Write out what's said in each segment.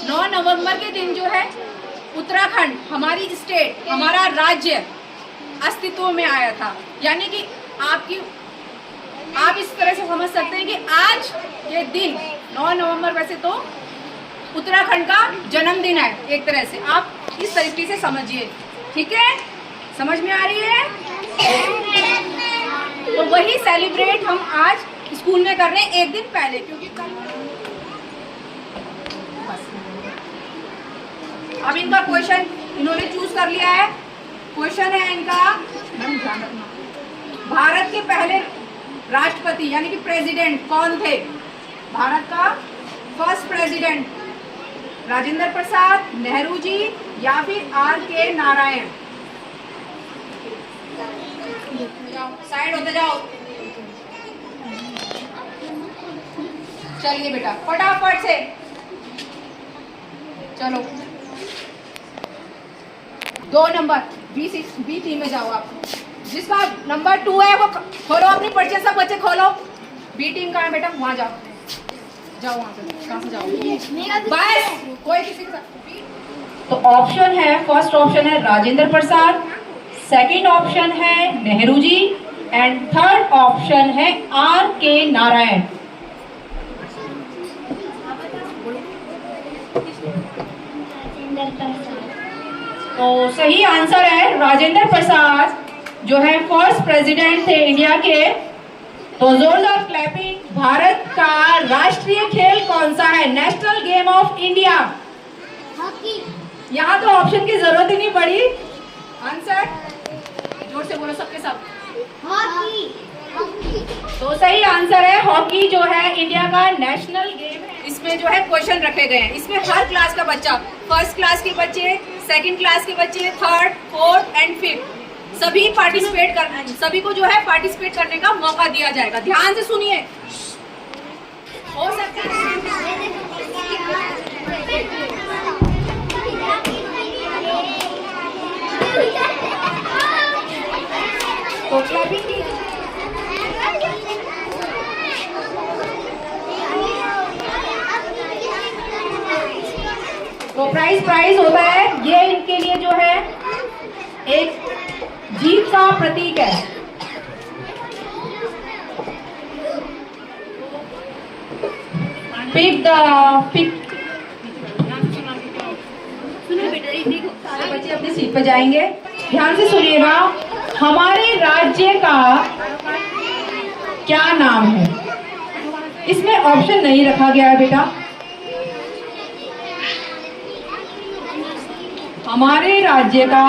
9 नवंबर के दिन जो है उत्तराखंड, हमारी स्टेट, हमारा राज्य अस्तित्व में आया था। यानी कि आप इस तरह से समझ सकते हैं कि आज के दिन 9 नवंबर वैसे तो उत्तराखंड का जन्मदिन है, एक तरह से आप इस तरीके से समझिए। ठीक है, समझ में आ रही है? तो वही सेलिब्रेट हम आज स्कूल में कर रहे हैं एक दिन पहले, क्योंकि कल अब इनका क्वेश्चन इन्होंने चूज कर लिया है। क्वेश्चन है इनका, भारत के पहले राष्ट्रपति यानी कि प्रेसिडेंट कौन थे? भारत का फर्स्ट प्रेसिडेंट राजेंद्र प्रसाद, नेहरू जी या फिर R.K. नारायण? साइड होते जाओ। चलिए बेटा फटाफट से चलो। 2 नंबर बी टीम में जाओ आप। जिसका नंबर 2 है वो खोलो अपनी पर्ची, सब बच्चे खोलो। बी टीम का है बेटा, वहां जाओ वहां से, कहां से जाओ बस कोई किसी के साथ। तो ऑप्शन है, फर्स्ट ऑप्शन है राजेंद्र प्रसाद, सेकंड ऑप्शन है Nehru ji and third option है R.K. नारायण। तो सही आंसर है राजेंद्र प्रसाद, जो है फर्स्ट प्रेसिडेंट थे इंडिया के। तो जोरदार क्लैपिंग। भारत का राष्ट्रीय खेल कौन सा है? National game of India. Hockey. यहाँ तो ऑप्शन की जरूरत ही नहीं पड़ी। आंसर जोर से बोलो सबके सब। हॉकी। तो सही आंसर है हॉकी, जो है इंडिया का नेशनल गेम है। इसमें जो है क्वेश्चन रखे गए हैं, इसमें हर क्लास का बच्चा, फर्स्ट क्लास के बच्चे, सेकंड क्लास के बच्चे, थर्ड, फोर्थ एंड फिफ्थ, सभी पार्टिसिपेट करना, सभी को जो है पार्टिसिपेट करने का मौका दिया जाएगा। ध्यान से सुनिए। हो सकता है तो प्राइज होता है, ये इनके लिए जो है एक जीत का प्रतीक है। पिक बच्चे अपनी सीट पर जाएंगे। ध्यान से सुनिएगा। हमारे राज्य का क्या नाम है? इसमें ऑप्शन नहीं रखा गया है बेटा। हमारे राज्य का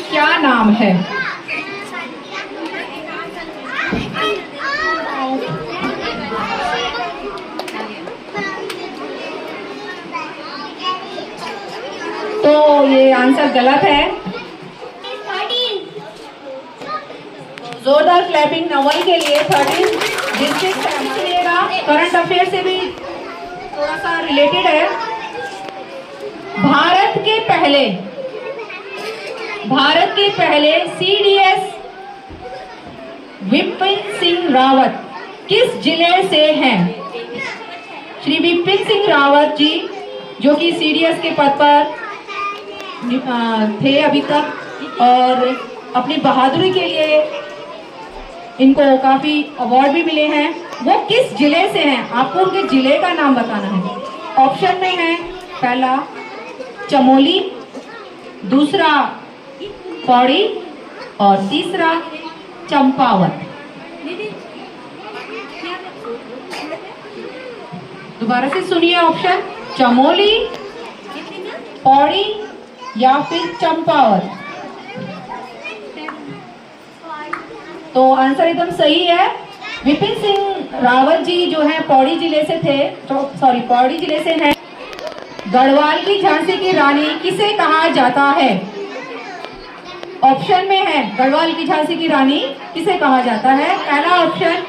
क्या नाम है? तो ये आंसर गलत है। जोरदार क्लैपिंग नवल के लिए। 13 डिस्ट्रिक्ट सुनिएगा, करंट अफेयर से भी थोड़ा सा रिलेटेड है। भारत के पहले CDS विपिन सिंह रावत किस जिले से हैं? श्री विपिन सिंह रावत जी, जो कि CDS के पद पर थे अभी तक, और अपनी बहादुरी के लिए इनको काफी अवार्ड भी मिले हैं। वो किस जिले से हैं? आपको उनके जिले का नाम बताना है। ऑप्शन में है पहला चमोली, दूसरा पौड़ी और तीसरा चंपावत। दोबारा से सुनिए ऑप्शन, चमोली, पौड़ी या फिर चंपावत। तो आंसर एकदम सही है। विपिन सिंह रावत जी जो है पौड़ी जिले से थे, पौड़ी जिले से हैं। गढ़वाल की झांसी की रानी किसे कहा जाता है? ऑप्शन में है गढ़वाल की झांसी की रानी किसे कहा जाता है? पहला ऑप्शन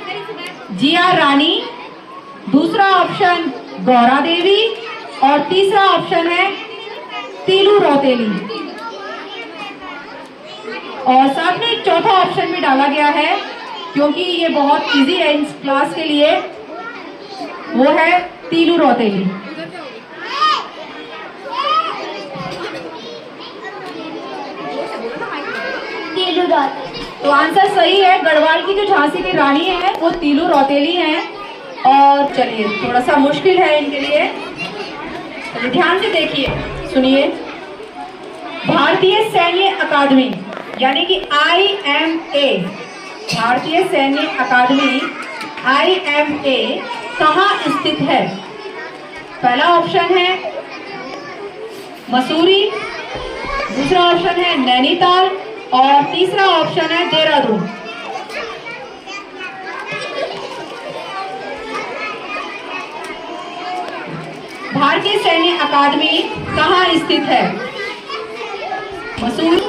जिया रानी, दूसरा ऑप्शन गौरा देवी और तीसरा ऑप्शन है तीलू रौतेली। और साथ में एक चौथा ऑप्शन भी डाला गया है, क्योंकि ये बहुत इजी है इस क्लास के लिए, वो है तीलू रौतेली। रौतेली। तो आंसर सही है। गढ़वाल की जो झांसी की रानी है वो तीलू रौतेली हैं। और चलिए थोड़ा सा मुश्किल है इनके लिए, चलिए ध्यान से देखिए, सुनिए। भारतीय सैन्य अकादमी यानी कि IMA, भारतीय सैन्य अकादमी IMA कहाँ स्थित है? पहला ऑप्शन है मसूरी, दूसरा ऑप्शन है नैनीताल और तीसरा ऑप्शन है देहरादून। भारतीय सैन्य अकादमी कहाँ स्थित है? मसूरी।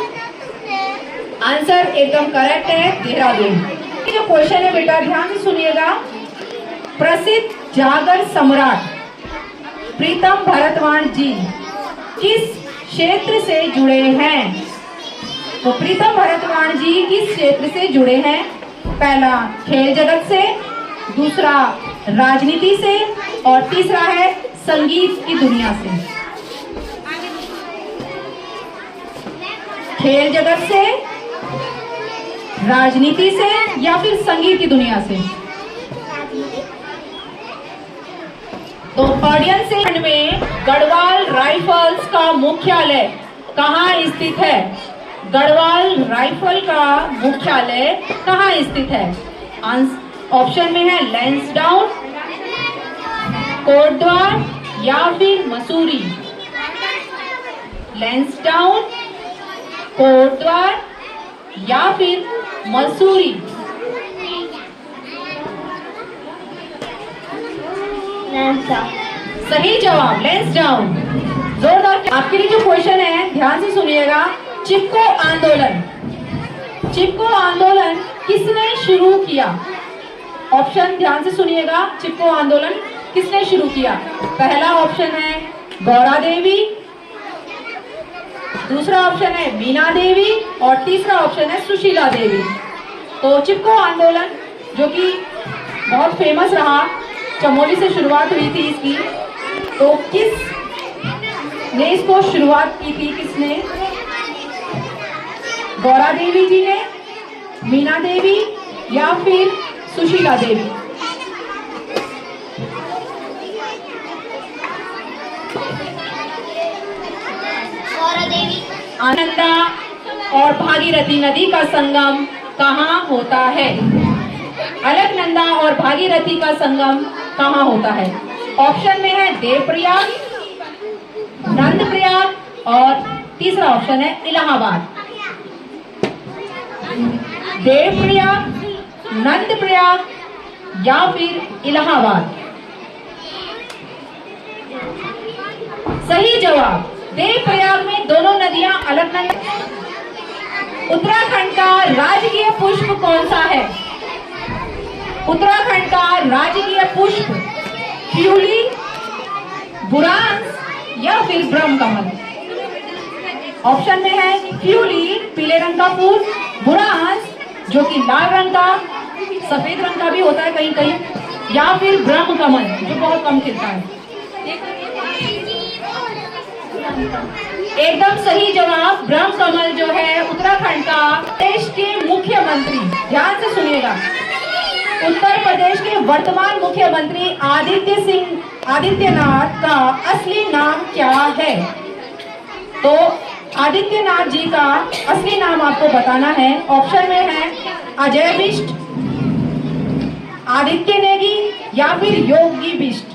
आंसर एकदम करेक्ट है, देहरादून। ये जो क्वेश्चन है बेटा ध्यान से सुनिएगा। प्रसिद्ध जागर सम्राट प्रीतम भरतवाण जी किस क्षेत्र से जुड़े हैं? तो प्रीतम भरतवाण जी किस क्षेत्र से जुड़े हैं? पहला खेल जगत से, दूसरा राजनीति से और तीसरा है संगीत की दुनिया से। खेल जगत से, राजनीति से या फिर संगीत की दुनिया से। तो ऑडियंस में गढ़वाल राइफल्स का मुख्यालय कहाँ स्थित है? गढ़वाल राइफल का मुख्यालय कहाँ स्थित है? ऑप्शन में है लैंसडाउन, कोटद्वार या फिर मसूरी। लैंसडाउन, कोटद्वार या फिर मसूरी। सही जवाब लैंसडाउन। जोरदार। आपके लिए जो क्वेश्चन है ध्यान से सुनिएगा। चिपको आंदोलन, चिपको आंदोलन किसने शुरू किया? ऑप्शन ध्यान से सुनिएगा। चिपको आंदोलन किसने शुरू किया? पहला ऑप्शन है गौरा देवी, दूसरा ऑप्शन है मीना देवी और तीसरा ऑप्शन है सुशीला देवी। तो चिपको आंदोलन जो कि बहुत फेमस रहा, चमोली से शुरुआत हुई थी इसकी। तो किस ने इसको शुरुआत की थी? किसने? गौरा देवी जी ने, मीना देवी या फिर सुशीला देवी। गौरा देवी। आनंदा और भागीरथी नदी का संगम कहाँ होता है? अलकनंदा और भागीरथी का संगम कहाँ होता है? ऑप्शन में है देवप्रयाग, नंदप्रयाग और तीसरा ऑप्शन है इलाहाबाद। देवप्रयाग, नंदप्रयाग या फिर इलाहाबाद। सही जवाब देवप्रयाग में दोनों नदियां अलकनंदा। उत्तराखंड का राजकीय पुष्प कौन सा है? उत्तराखंड का राजकीय पुष्प प्यूली, बुरांस या फिर ब्रह्मकमल। ऑप्शन में है प्यूली पीले रंग का फूल, बुरांस जो कि लाल रंग का, सफेद रंग का भी होता है कहीं कहीं, या फिर ब्रह्मकमल जो बहुत कम खिलता है। एकदम सही जवाब ब्रह्मकमल जो है उत्तराखंड का। देश के मुख्यमंत्री ध्यान से सुनिएगा। उत्तर प्रदेश के वर्तमान मुख्यमंत्री आदित्यनाथ का असली नाम क्या है? तो आदित्यनाथ जी का असली नाम आपको बताना है। ऑप्शन में है अजय बिष्ट, आदित्य नेगी या फिर योगी बिष्ट।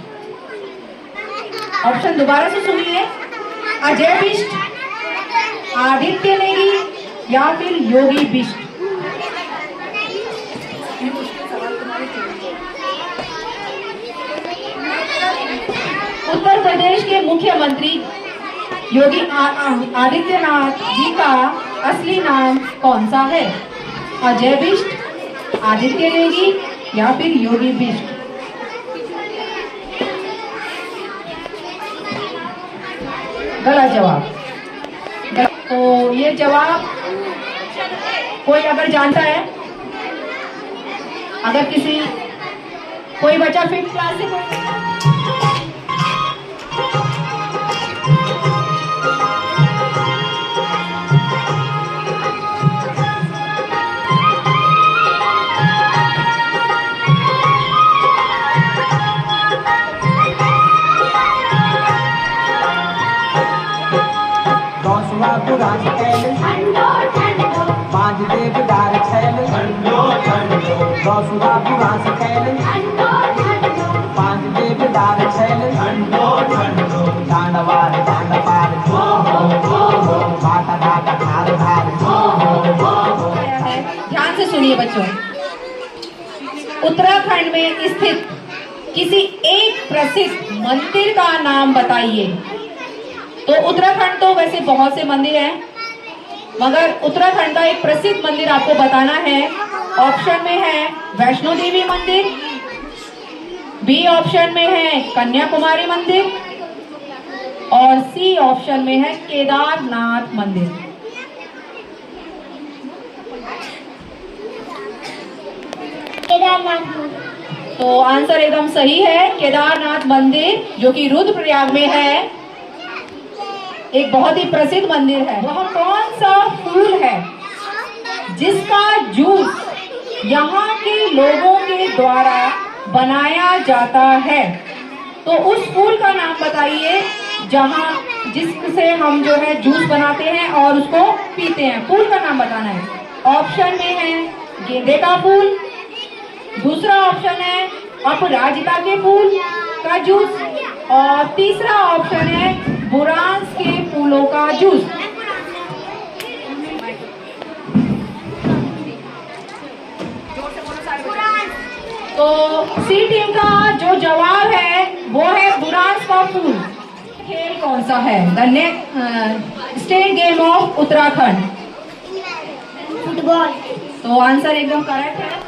ऑप्शन दोबारा से सुनिए। अजय बिष्ट, आदित्य नेगी या फिर योगी बिष्ट। उत्तर प्रदेश के मुख्यमंत्री योगी आदित्यनाथ जी का असली नाम कौन सा है? अजय बिष्ट, आदित्य नेगी या फिर योगी बिष्ट। गलत जवाब। तो ये जवाब कोई अगर जानता है, अगर कोई बच्चा 5th क्लास से दसवा पुराण कैल पांच देवदार छैल दसवा पुराण कैल पांच देवदार छैल दांडवार दांडपार बाटा घाटा धार धार। ध्यान से सुनिए बच्चों, उत्तराखंड में स्थित किसी एक प्रसिद्ध मंदिर का नाम बताइए। तो उत्तराखंड तो वैसे बहुत से मंदिर हैं, मगर उत्तराखंड का एक प्रसिद्ध मंदिर आपको बताना है। ऑप्शन में है वैष्णो देवी मंदिर, बी ऑप्शन में है कन्याकुमारी मंदिर और सी ऑप्शन में है केदारनाथ मंदिर। केदारनाथ मंदिर। तो आंसर एकदम सही है, केदारनाथ मंदिर, जो कि रुद्रप्रयाग में है, एक बहुत ही प्रसिद्ध मंदिर है। वह कौन सा फूल है जिसका जूस यहाँ के लोगों के द्वारा बनाया जाता है? तो उस फूल का नाम बताइए जिससे हम जो है जूस बनाते हैं और उसको पीते हैं। फूल का नाम बताना है। ऑप्शन में है गेंदे का फूल, दूसरा ऑप्शन है अपराजिता के फूल का जूस और तीसरा ऑप्शन है बुरांस के फूलों का जूस। तो सी टीम का जो जवाब है वो है बुरांस का फूल। खेल कौन सा है? The state game of Uttarakhand? Football. तो आंसर एकदम करेक्ट है।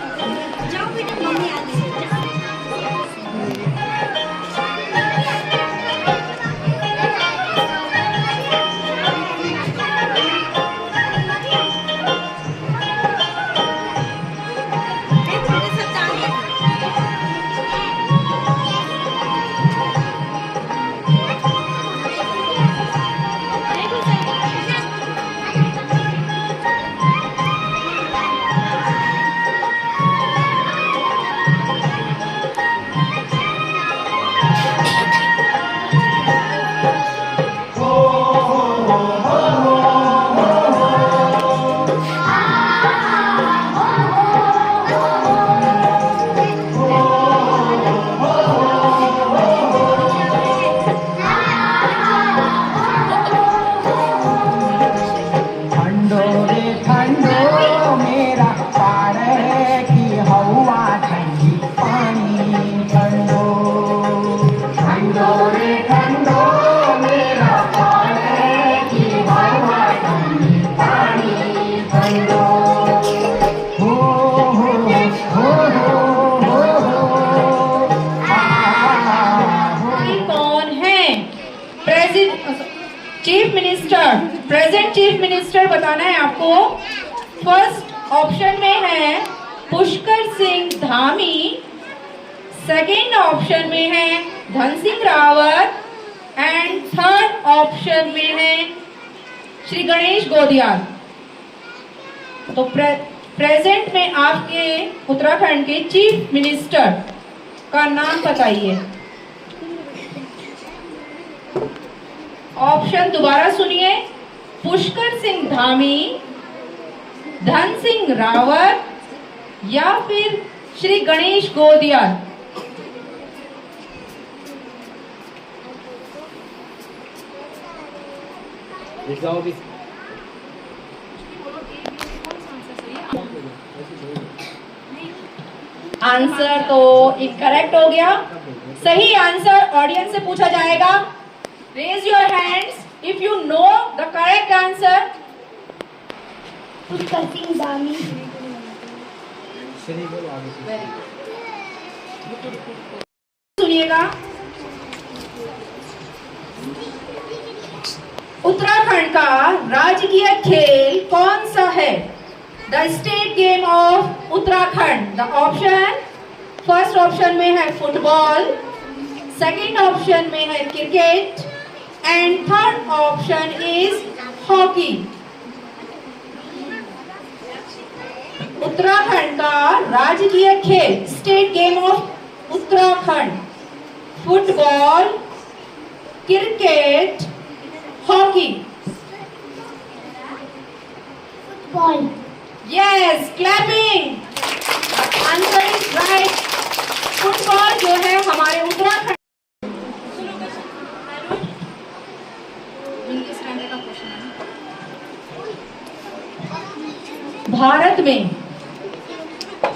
प्रेजेंट चीफ मिनिस्टर बताना है आपको। फर्स्ट ऑप्शन में है पुष्कर सिंह धामी, सेकंड ऑप्शन में है Dhan Singh Rawat and third option में है श्री गणेश गोदियाल। तो प्रेजेंट में आपके उत्तराखंड के चीफ मिनिस्टर का नाम बताइए। ऑप्शन दोबारा सुनिए, पुष्कर सिंह धामी, धन सिंह रावत या फिर श्री गणेश गोदियाल। आंसर तो इनकरेक्ट हो गया। सही आंसर ऑडियंस से पूछा जाएगा। Raise your hands if you know the correct answer. Pushkar Singh Dhami. सुनिएगा, उत्तराखंड का राजकीय खेल कौन सा है? The state game of Uttarakhand. The option, first option में है फुटबॉल, सेकंड ऑप्शन में है cricket and third option is hockey. Uttarakhand का राजकीय खेल, state game of Uttarakhand, football, cricket, hockey. Football yes, clapping. Answer is right. Football जो है हमारे उत्तराखंड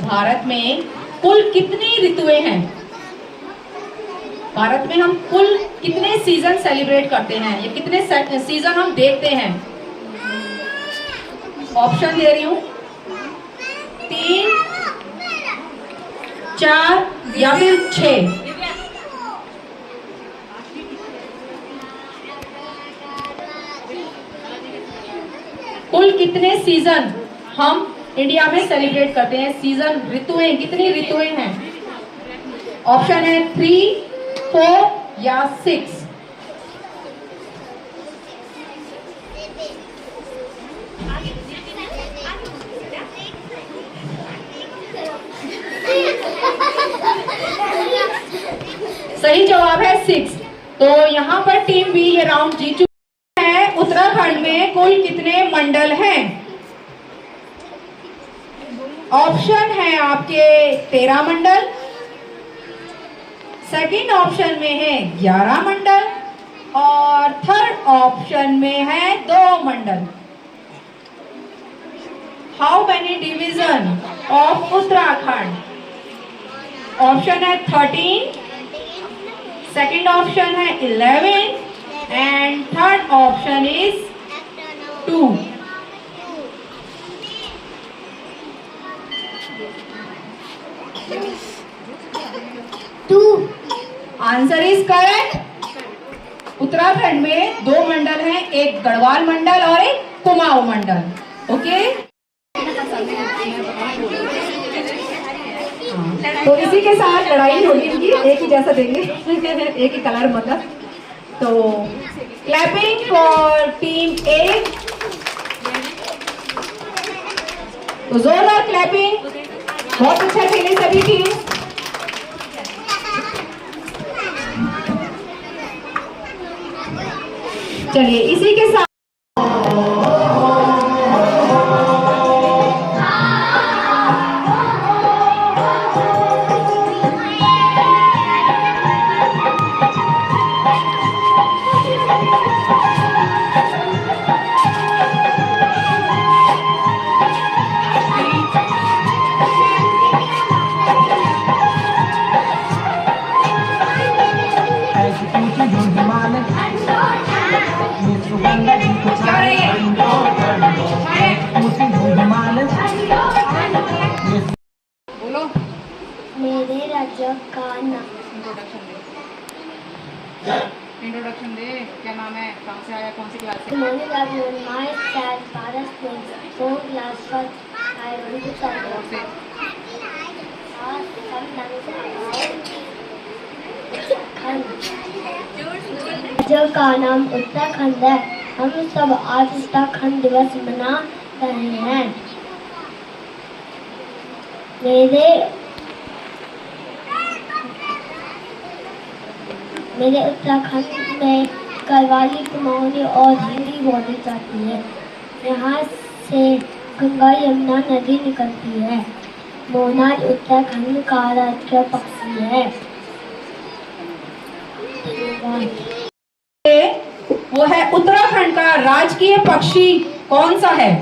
भारत में कुल कितनी ऋतुएं हैं? भारत में हम कुल कितने सीजन सेलिब्रेट करते हैं या कितने सीजन हम देखते हैं? ऑप्शन दे रही हूं, 3, 4 या फिर 6। कुल कितने सीजन हम इंडिया में सेलिब्रेट करते हैं? सीजन, ऋतुएं, कितनी ऋतुएं हैं? ऑप्शन है 3, 4 या 6। सही जवाब है 6। तो यहाँ पर टीम बी ये राउंड जीत चुकी है। उत्तराखंड में कुल कितने मंडल हैं? ऑप्शन है आपके 13 मंडल, सेकंड ऑप्शन में है 11 मंडल और थर्ड ऑप्शन में है 2 मंडल। How many division of Uttarakhand? Option है 13, सेकंड ऑप्शन है 11 and third option is 2। Answer is correct. Uttarakhand में 2 मंडल हैं, एक गढ़वाल मंडल और एक कुमाऊं मंडल। ओके, तो इसी के साथ लड़ाई होगी इनकी, एक ही जैसा देंगे एक ही कलर मतलब। तो क्लैपिंग फॉर टीम ए, तो जोरदार क्लैपिंग। बहुत अच्छा खेले सभी टीम। चलिए इसी के साथ मेरे राज्य का नाम। इंट्रोडक्शन दे, क्या नाम है, कहाँ से आया, कौन सी क्लास से? Morning everyone, myself Paras Prince, 4th class first. I want to start. राज्य का नाम उत्तराखंड है। हम सब आज उत्तराखंड दिवस मना रहे हैं। मेरे उत्तराखंड में गढ़वाली, कुमाऊनी और हिंदी बोली जाती है। यहाँ से गंगा यमुना नदी निकलती है। मोनाल उत्तराखंड का राष्ट्रीय पक्षी है। वो है उत्तराखंड का राजकीय पक्षी कौन सा है?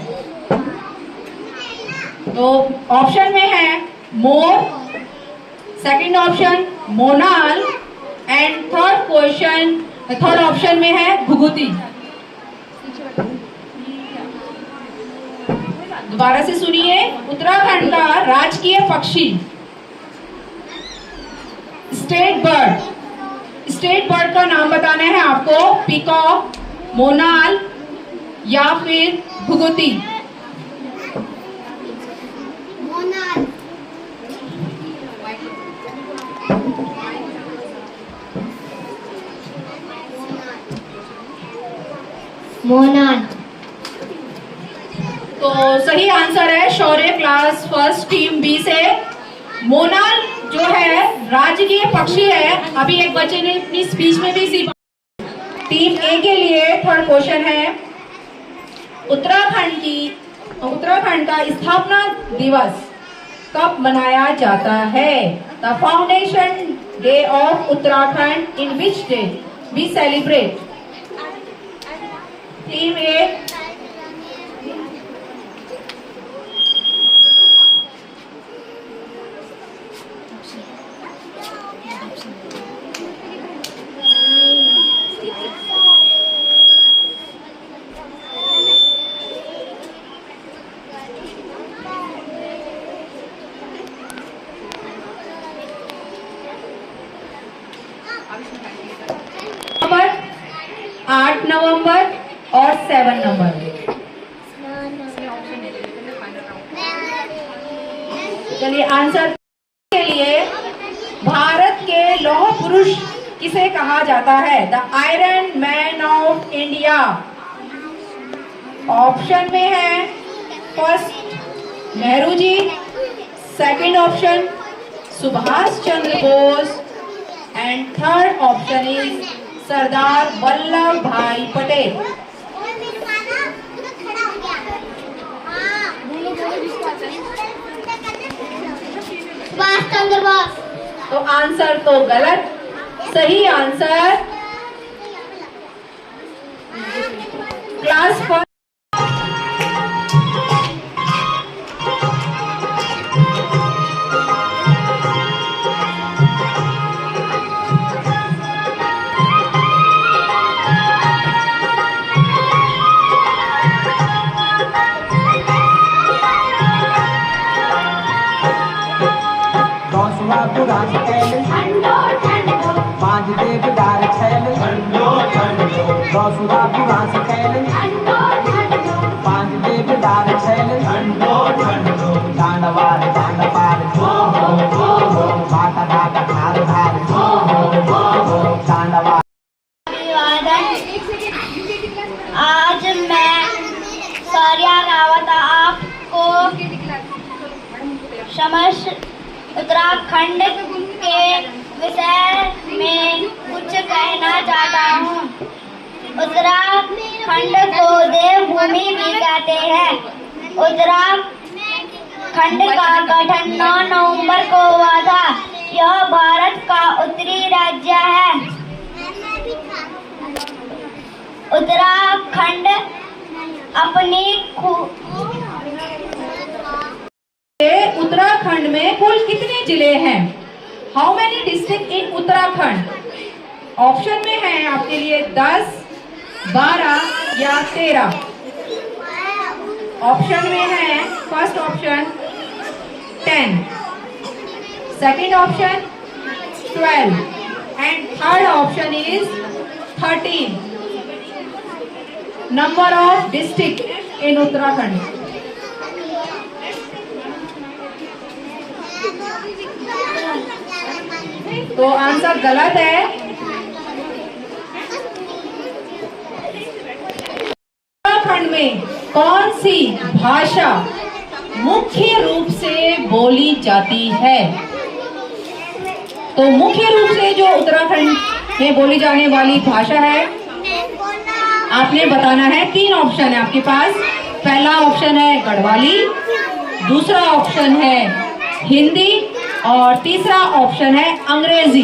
तो ऑप्शन में है मोर, सेकंड ऑप्शन मोनाल एंड थर्ड ऑप्शन में है घुघुती। दोबारा से सुनिए, उत्तराखंड का राजकीय पक्षी, स्टेट बर्ड का नाम बताना है आपको। पीकॉक, मोनाल या फिर घुघुती। मोनाल। तो सही आंसर है शौर्य क्लास फर्स्ट टीम बी से। मोनाल जो है राजकीय पक्षी है। अभी एक बच्चे ने अपनी स्पीच में भी इसी। टीम ए के लिए थर्ड क्वेश्चन है, उत्तराखंड की उत्तराखंड का स्थापना दिवस कब मनाया जाता है? The foundation day of Uttarakhand in which day we celebrate? Team A, number 8 नवंबर और 7 नवंबर। चलिए आंसर के लिए, भारत के लौह पुरुष किसे कहा जाता है? The iron man of India. Option में है first Nehru ji, second option Subhash Chandra Bose and third option is Sardar Vallabh bhai Patel. Subhash Chandra Bose. तो आंसर तो गलत, सही आंसर क्लास फर्स्ट। पुराण कैल पांच देवदार छैल दसुरा पुराण कैल पांच देवदार छैल दांडवार दांडपार बाटा बाटा धार धार दांडवार। आज मैं सौर्या रावत आपको समस्त उत्तराखंड के विषय में कुछ कहना चाहता हूँ। उत्तराखंड को देवभूमि भी कहते हैं। उत्तराखंड का गठन 9 नवंबर को हुआ था। यह भारत का उत्तरी राज्य है। उत्तराखंड अपनी उत्तराखंड में कुल कितने जिले हैं? How many district in Uttarakhand? Option में है आपके लिए 10, 12 या 13। ऑप्शन में है first option 10, second option 12 and third option is 13 number of district in Uttarakhand. तो आंसर गलत है। उत्तराखंड में कौन सी भाषा मुख्य रूप से बोली जाती है? तो मुख्य रूप से जो उत्तराखंड में बोली जाने वाली भाषा है आपने बताना है। 3 ऑप्शन है आपके पास। पहला ऑप्शन है गढ़वाली, दूसरा ऑप्शन है हिंदी और तीसरा ऑप्शन है अंग्रेजी।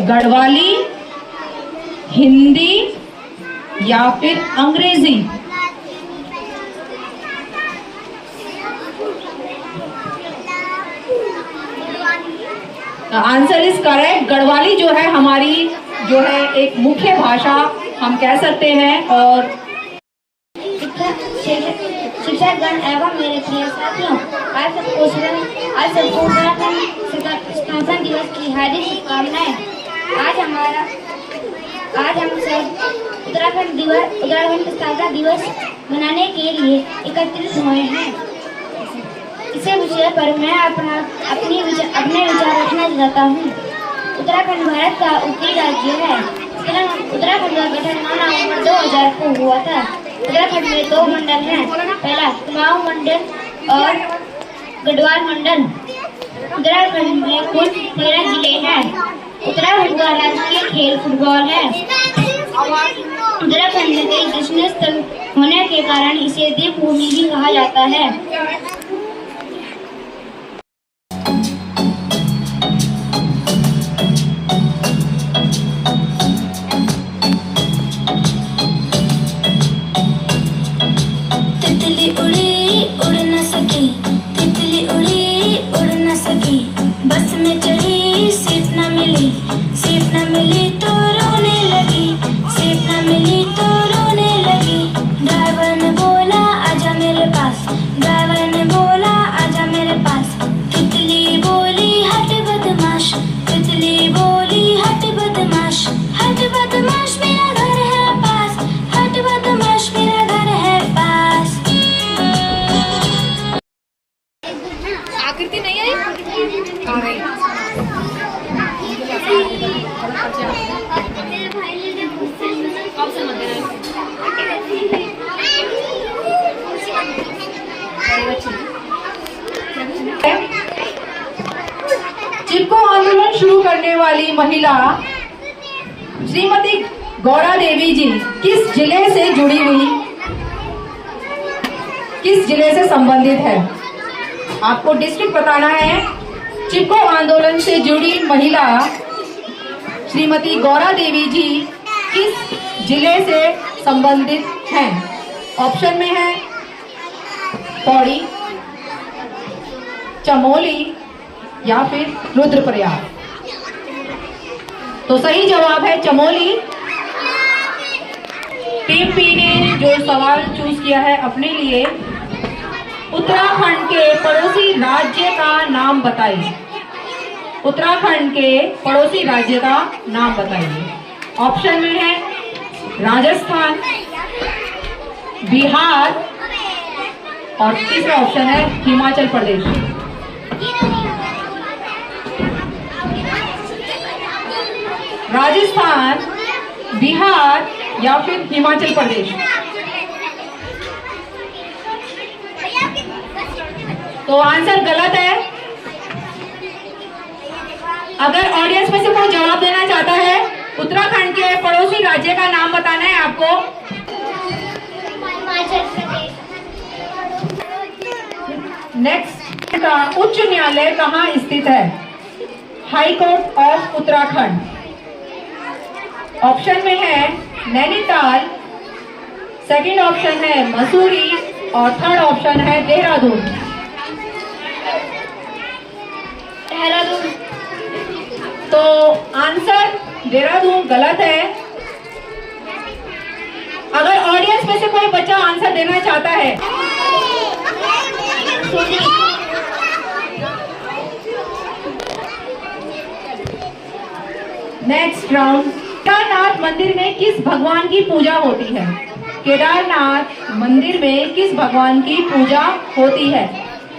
गढ़वाली, हिंदी या फिर अंग्रेजी? Answer is correct. गढ़वाली जो है हमारी जो है एक मुख्य भाषा हम कह सकते हैं। और शिक्षकगण एवं मेरे प्रिय साथियों, आज सबको उत्तराखंड स्थापना दिवस की हार्दिक शुभकामनाएं। आज हम सब उत्तराखंड स्थापना दिवस मनाने के लिए एकत्रित हुए हैं। इसी विषय पर मैं अपने विचार रखना चाहता हूँ। उत्तराखंड भारत का उत्तरी राज्य है। उत्तराखंड का गठन 9 नवंबर 2000 को हुआ था। उत्तराखंड में 2 मंडल हैं। पहला कुमाऊं मंडल और गढ़वाल मंडल। उत्तराखंड में कुल 13 जिले हैं। उत्तराखंड का राष्ट्रीय खेल फुटबॉल है। उत्तराखंड के दर्शनीय स्थल होने के कारण इसे देवभूमि भी कहा जाता है। तितली उड़ी उड़ न सकी, तितली उड़ी उड़ न सकी, बस में चढ़ी सीट न मिली, सीट न मिली तो रोने लगी, सीट न मिली तो रोने लगी। ड्राइवर ने बोला आजा मेरे पास, ड्राइवर ने बोला आजा मेरे पास। तितली बोली हट बदमाश, तितली बोली हट बदमाश, हट बदमाश मेरा घर है पास, हट बदमाश मेरा घर है पास। आकृति नहीं आई? आ गई। ऑप्शन मत देना। चिपको आंदोलन शुरू करने वाली महिला श्रीमती गौरा देवी जी किस जिले से जुड़ी हुई, किस जिले से संबंधित है? आपको डिस्ट्रिक्ट बताना है। चिपको आंदोलन से जुड़ी महिला श्रीमती गौरा देवी जी किस जिले से संबंधित हैं? ऑप्शन में है पौड़ी, चमोली या फिर रुद्रप्रयाग। तो सही जवाब है चमोली। टीम पी ने जो सवाल चूज किया है अपने लिए, उत्तराखंड के पड़ोसी राज्य का नाम बताइए। उत्तराखंड के पड़ोसी राज्य का नाम बताइए। ऑप्शन में है राजस्थान, बिहार और तीसरा ऑप्शन है हिमाचल प्रदेश। राजस्थान, बिहार या फिर हिमाचल प्रदेश। तो आंसर गलत है। अगर ऑडियंस में से कोई जवाब देना चाहता है, उत्तराखंड के पड़ोसी राज्य का नाम बताना है आपको। नेक्स्ट का उच्च न्यायालय कहाँ स्थित है? High court of Uttarakhand. Option में है नैनीताल, सेकंड ऑप्शन है मसूरी और थर्ड ऑप्शन है देहरादून। देहरादून। तो आंसर देहरादून गलत है। अगर ऑडियंस में से कोई बच्चा आंसर देना चाहता है, नेक्स्ट राउंड। केदारनाथ मंदिर में किस भगवान की पूजा होती है? केदारनाथ मंदिर में किस भगवान की पूजा होती है?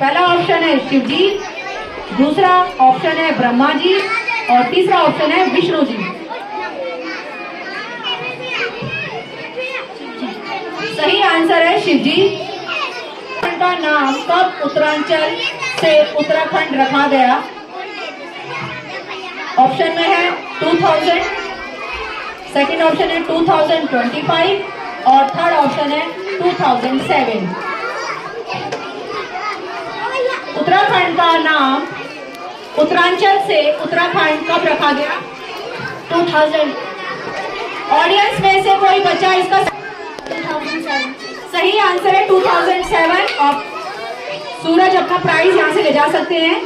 पहला ऑप्शन है शिव जी, दूसरा ऑप्शन है ब्रह्मा जी और तीसरा ऑप्शन है विष्णु जी। सही आंसर है शिव जी। का नाम कब उत्तरांचल से उत्तराखंड रखा गया? ऑप्शन में है 2000, सेकंड ऑप्शन है 2025 और थर्ड ऑप्शन है 2007। उत्तराखंड का नाम उत्तरांचल से उत्तराखंड कब रखा गया? 2000। ऑडियंस में से कोई बच्चा इसका 2007। सही आंसर है 2007। और सूरज अपना प्राइज यहाँ से ले जा सकते हैं।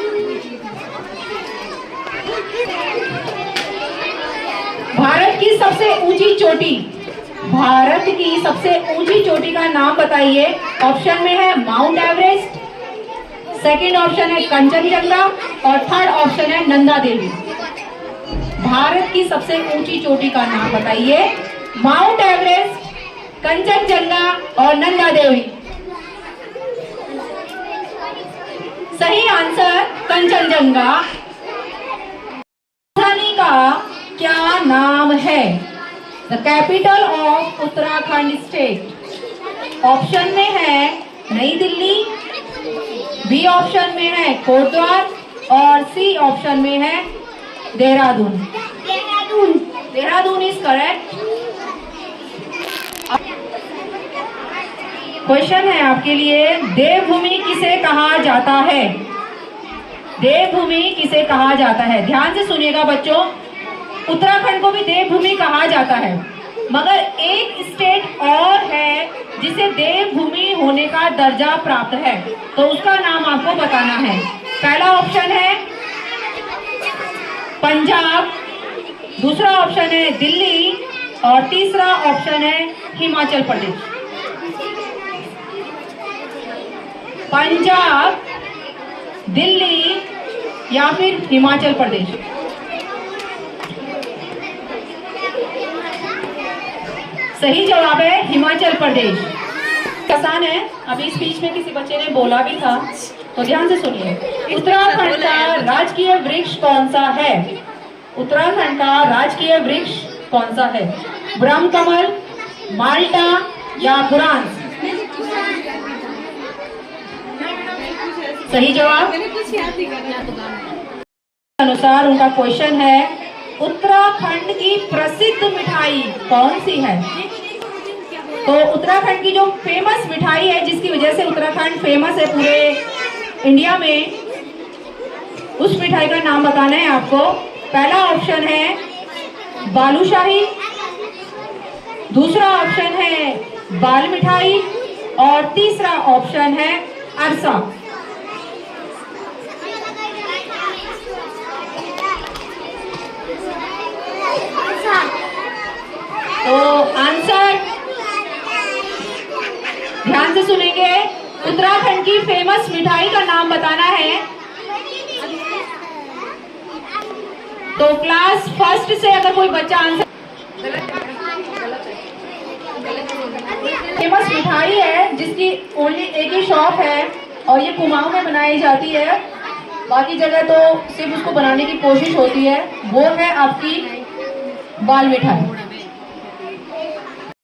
भारत की सबसे ऊंची चोटी, भारत की सबसे ऊंची चोटी का नाम बताइए। ऑप्शन में है माउंट एवरेस्ट, सेकंड ऑप्शन है कंचनजंगा और थर्ड ऑप्शन है नंदा देवी। भारत की सबसे ऊंची चोटी का नाम बताइए। माउंट एवरेस्ट, कंचनजंगा और नंदा देवी। सही आंसर कंचनजंगा। राजधानी का क्या नाम है? The capital of Uttarakhand state. Option में है नई दिल्ली, बी ऑप्शन में है कोटद्वार और सी ऑप्शन में है Dehradun. Dehradun is correct. Question है आपके लिए, देवभूमि किसे कहा जाता है? देवभूमि किसे कहा जाता है? ध्यान से सुनिएगा बच्चों, उत्तराखंड को भी देवभूमि कहा जाता है, मगर एक स्टेट और है जिसे देवभूमि होने का दर्जा प्राप्त है, तो उसका नाम आपको बताना है। पहला ऑप्शन है पंजाब, दूसरा ऑप्शन है दिल्ली और तीसरा ऑप्शन है हिमाचल प्रदेश। पंजाब, दिल्ली या फिर हिमाचल प्रदेश। सही जवाब है हिमाचल प्रदेश। आसान है, अभी स्पीच में किसी बच्चे ने बोला भी था, तो ध्यान से सुनिए। उत्तराखंड का राजकीय वृक्ष कौन सा है? उत्तराखंड का राजकीय वृक्ष कौन सा है? ब्रह्मकमल, माल्टा या बुरांस? सही जवाब अनुसार उनका क्वेश्चन है, उत्तराखंड की प्रसिद्ध मिठाई कौन सी है? तो उत्तराखंड की जो फेमस मिठाई है, जिसकी वजह से उत्तराखंड फेमस है पूरे इंडिया में, उस मिठाई का नाम बताना है आपको। पहला ऑप्शन है बालूशाही, दूसरा ऑप्शन है बाल मिठाई और तीसरा ऑप्शन है अरसा। तो आंसर ध्यान से सुनेंगे, उत्तराखंड की फेमस मिठाई का नाम बताना है। तो क्लास फर्स्ट से अगर कोई बच्चा आंसर, फेमस मिठाई है जिसकी ओनली एक ही शॉप है और ये कुमाऊं में बनाई जाती है, बाकी जगह तो सिर्फ उसको बनाने की कोशिश होती है, वो है आपकी बाल मिठाई।